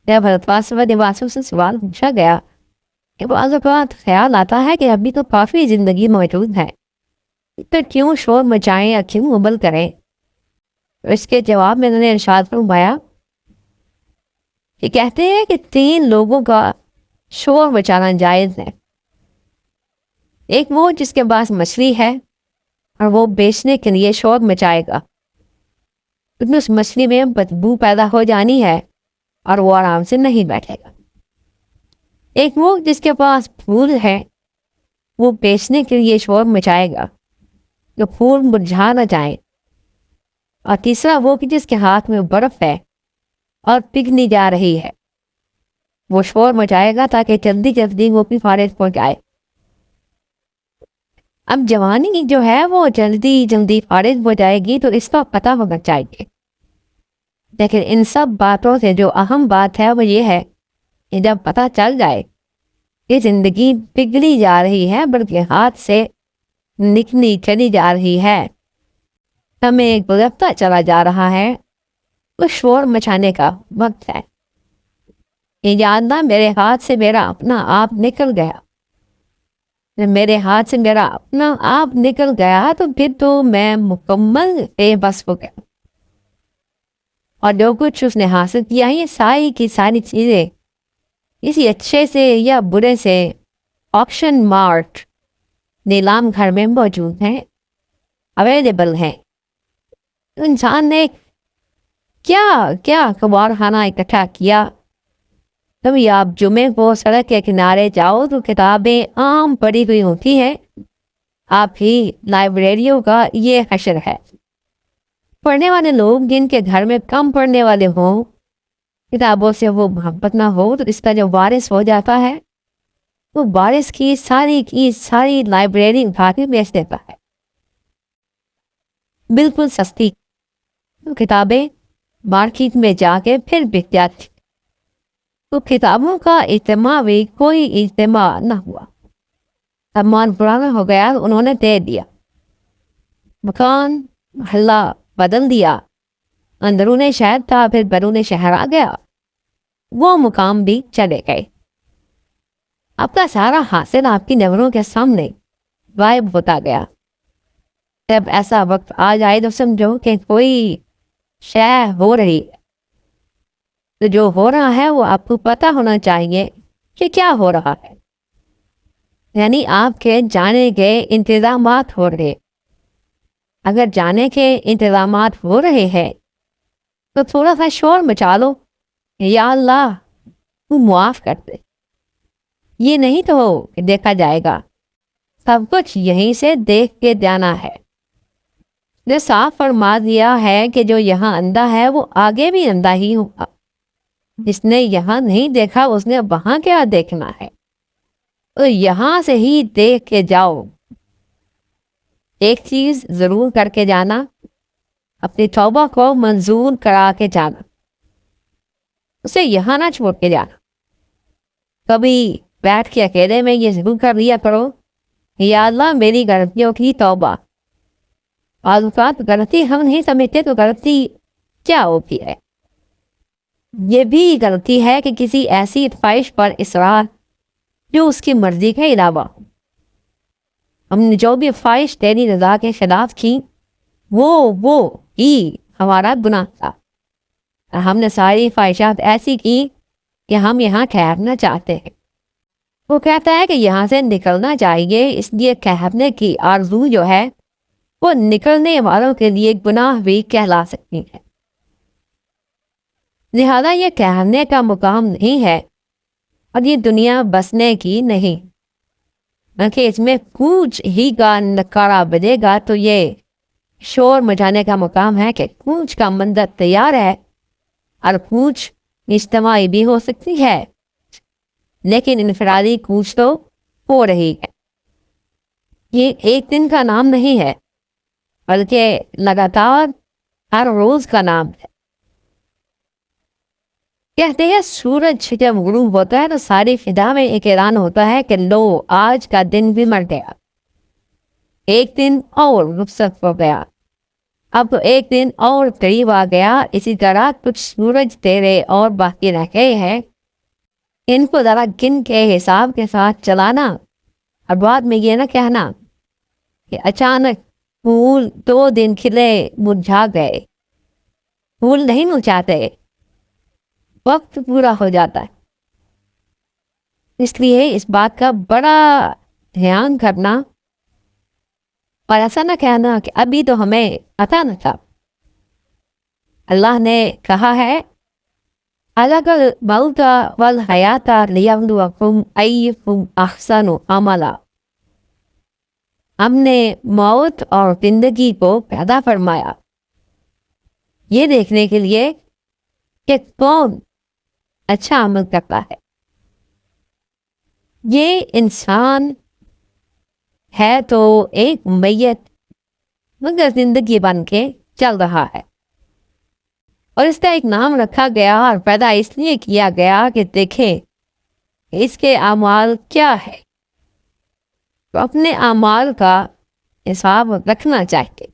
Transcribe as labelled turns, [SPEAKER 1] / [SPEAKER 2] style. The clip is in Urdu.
[SPEAKER 1] جب حضرت فاطمہ نواسوں سے سوال پوچھا گیا کہ بعض اوقات خیال آتا ہے کہ ابھی تو کافی زندگی موجود ہے، تو کیوں شور مچائیں یا کیوں عمل کریں؟ اس کے جواب میں انہوں نے ارشاد فرمایا کہ کہتے ہیں کہ 3 لوگوں کا شور مچانا جائز ہے۔ ایک وہ جس کے پاس مچھلی ہے اور وہ بیچنے کے لیے شور مچائے گا، کیونکہ اس مچھلی میں بدبو پیدا ہو جانی ہے اور وہ آرام سے نہیں بیٹھے گا۔ ایک وہ جس کے پاس پھول ہے، وہ بیچنے کے لیے شور مچائے گا کہ پھول مرجھا نہ جائیں۔ اور تیسرا وہ کہ جس کے ہاتھ میں برف ہے اور پگھلی جا رہی ہے، وہ شور مچائے گا تاکہ جلدی جلدی وہ بھی فارغ ہو جائے۔ اب جوانی جو ہے وہ جلدی جلدی فارغ ہو جائے گی تو اس کا پتہ ہونا چاہیے، لیکن ان سب باتوں سے جو اہم بات ہے وہ یہ ہے کہ جب پتہ چل جائے کہ زندگی پگھلی جا رہی ہے بلکہ ہاتھ سے نکلی چلی جا رہی ہے، ہمیں گزرتا چلا جا رہا ہے، وہ شور مچانے کا وقت ہے۔ یہ جاننا میرے ہاتھ سے میرا اپنا آپ نکل گیا، میرے ہاتھ سے میرا اپنا آپ نکل گیا تو پھر تو میں مکمل بے بس ہو گیا، اور جو کچھ اس نے حاصل کیا ہے یہ ساری کی ساری چیزیں کسی اچھے سے یا برے سے آکشن مارٹ نیلام گھر میں موجود ہیں، اویلیبل ہیں۔ انسان نے کیا کیا کبار خانہ اکٹھا کیا۔ کبھی آپ جمعے کو سڑک کے کنارے جاؤ تو کتابیں عام پڑھی ہوئی ہوتی ہیں، آپ ہی لائبریریوں کا یہ حشر ہے۔ پڑھنے والے لوگ جن کے گھر میں کم پڑھنے والے ہوں، کتابوں سے وہ محبت نہ ہو، تو اس کا جو وارث ہو جاتا ہے وہ وارث کی ساری لائبریری اٹھا کے بیچ دیتا ہے، بالکل سستی کتابیں مارکیٹ میں جا کے پھر بک جاتی۔ تو کتابوں کا اجتماع بھی کوئی اجتماع نہ ہوا۔ سامان پرانا ہو گیا، انہوں نے دے دیا، مکان محلہ بدل دیا، اندرون شہر تھا پھر بیرون شہر آ گیا، وہ مقام بھی چلے گئے۔ آپ کا سارا حاصل آپ کی نظروں کے سامنے غائب ہوتا گیا۔ جب ایسا وقت آ جائے تو سمجھو کہ کوئی شے ہو رہی ہے، تو جو ہو رہا ہے وہ آپ کو پتہ ہونا چاہیے کہ کیا ہو رہا ہے، یعنی آپ کے جانے کے انتظامات ہو رہے۔ اگر جانے کے انتظامات ہو رہے ہیں تو تھوڑا سا شور مچا لو، یا اللہ تو معاف کر دے۔ یہ نہیں تو ہو کہ دیکھا جائے گا، سب کچھ یہیں سے دیکھ کے جانا ہے۔ جو صاف فرما دیا ہے کہ جو یہاں اندھا ہے وہ آگے بھی اندھا ہی ہوگا، جس نے یہاں نہیں دیکھا اس نے وہاں کیا دیکھنا ہے، تو یہاں سے ہی دیکھ کے جاؤ۔ ایک چیز ضرور کر کے جانا، اپنی توبہ کو منظور کرا کے جانا، اسے یہاں نہ چھوڑ کے جانا۔ کبھی بیٹھ کے اکیلے میں یہ ضرور کر لیا کرو، یا اللہ میری غلطیوں کی توبہ۔ بعض اوقات غلطی ہم نہیں سمجھتے تو غلطی کیا ہوتی ہے؟ یہ بھی غلطی ہے کہ کسی ایسی خواہش پر اصرار جو اس کی مرضی کے علاوہ ہو۔ ہم نے جو بھی خواہش تیری رضا کے خلاف کی وہ ہی ہمارا گناہ تھا۔ ہم نے ساری خواہشات ایسی کی کہ ہم یہاں ٹھہرنا چاہتے ہیں۔ وہ کہتا ہے کہ یہاں سے نکلنا چاہیے، اس لیے ٹھہرنے کی آرزو جو ہے وہ نکلنے والوں کے لیے گناہ بھی کہلا سکتی ہے۔ لہذا یہ ٹھہرنے کا مقام نہیں ہے اور یہ دنیا بسنے کی نہیں، بلکہ اس میں کوچ ہی کا نکارا بجے گا۔ تو یہ شور مچانے کا مقام ہے کہ کوچ کا منظر تیار ہے، اور کوچ اجتماعی بھی ہو سکتی ہے، لیکن انفرادی کوچ تو ہو رہی ہے۔ یہ ایک دن کا نام نہیں ہے، بلکہ لگاتار ہر روز کا نام ہے۔ کہتے ہیں سورج جب غروب ہوتا ہے تو ساری فضا میں ایک اعلان ہوتا ہے کہ لو آج کا دن بھی مر گیا، ایک دن اور رخصت ہو گیا، اب ایک دن اور قریب آ گیا، اسی طرح کچھ سورج تیرے اور باقی رہ گئے ہیں، ان کو ذرا گن کے حساب کے ساتھ چلانا، اور بعد میں یہ نہ کہنا کہ اچانک پھول 2 دن کھلے مرجھا گئے۔ پھول نہیں مرجھاتے، وقت پورا ہو جاتا ہے۔ اس لیے اس بات کا بڑا دھیان کرنا، اور ایسا نہ کہنا کہ ابھی تو ہمیں پتہ نہ تھا۔ اللہ نے کہا ہے خَلَقَ الْمَوْتَ وَالْحَيَاةَ لِيَبْلُوَكُمْ أَيُّكُمْ أَحْسَنُ عَمَلًا۔ ہم نے موت اور زندگی کو پیدا فرمایا یہ دیکھنے کے لیے کہ کون اچھا عمل کرتا ہے۔ یہ انسان ہے تو ایک میت مگر زندگی بن کے چل رہا ہے، اور اس کا ایک نام رکھا گیا اور پیدا اس لیے کیا گیا کہ دیکھیں اس کے اعمال کیا ہے، تو اپنے اعمال کا حساب رکھنا چاہیے۔